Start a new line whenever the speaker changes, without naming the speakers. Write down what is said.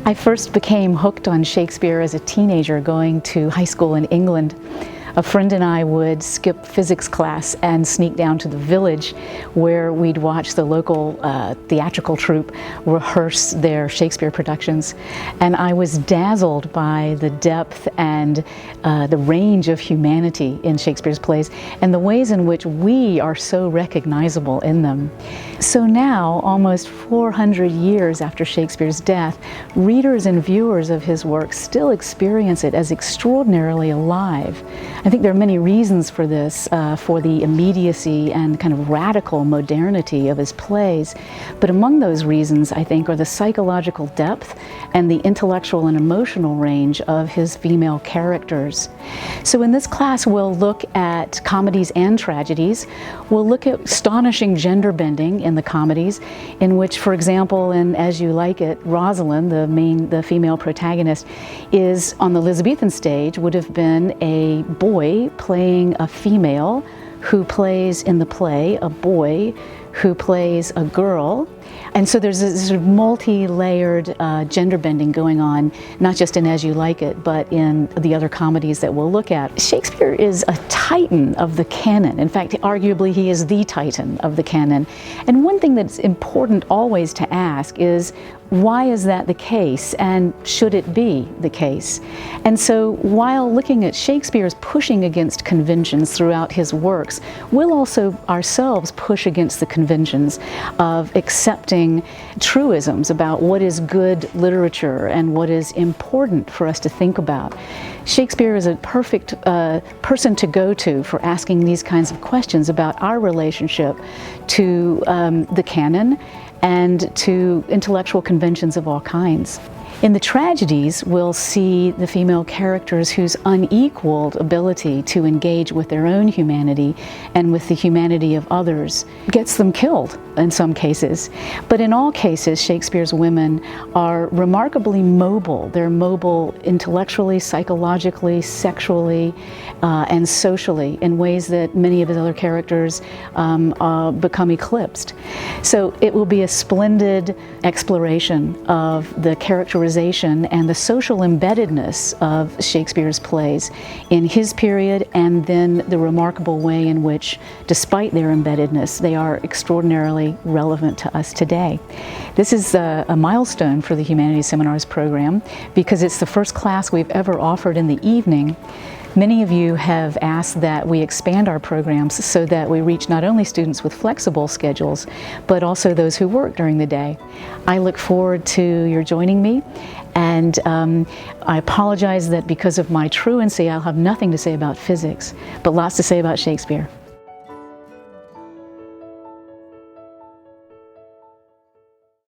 I first became hooked on Shakespeare as a teenager going to high school in England. A friend and I would skip physics class and sneak down to the village where we'd watch the local theatrical troupe rehearse their Shakespeare productions. And I was dazzled by the depth and the range of humanity in Shakespeare's plays and the ways in which we are so recognizable in them. So now, almost 400 years after Shakespeare's death, readers and viewers of his work still experience it as extraordinarily alive. I think there are many reasons for this, for the immediacy and kind of radical modernity of his plays. But among those reasons, I think, are the psychological depth and the intellectual and emotional range of his female characters. So in this class, we'll look at comedies and tragedies. We'll look at astonishing gender bending in the comedies, in which, for example, in As You Like It, Rosalind, the female protagonist, is on the Elizabethan stage would have been a boy playing a female who plays in the play a boy who plays a girl. And so there's this sort of multi-layered gender bending going on, not just in As You Like It, but in the other comedies that we'll look at. Shakespeare is a titan of the canon. In fact, arguably he is the titan of the canon. And one thing that's important always to ask is, why is that the case, and should it be the case? And so while looking at Shakespeare's pushing against conventions throughout his works, we'll also ourselves push against the conventions of accepting truisms about what is good literature and what is important for us to think about. Shakespeare is a perfect person to go to for asking these kinds of questions about our relationship to the canon and to intellectual conventions of all kinds. In the tragedies, we'll see the female characters whose unequaled ability to engage with their own humanity and with the humanity of others gets them killed in some cases. But in all cases, Shakespeare's women are remarkably mobile. They're mobile intellectually, psychologically, sexually, and socially in ways that many of his other characters become eclipsed. So it will be a splendid exploration of the characterization and the social embeddedness of Shakespeare's plays in his period, and then the remarkable way in which, despite their embeddedness, they are extraordinarily relevant to us today. This is a milestone for the Humanities Seminars program because it's the first class we've ever offered in the evening. Many of you have asked that we expand our programs so that we reach not only students with flexible schedules, but also those who work during the day. I look forward to your joining me, and I apologize that because of my truancy, I'll have nothing to say about physics, but lots to say about Shakespeare.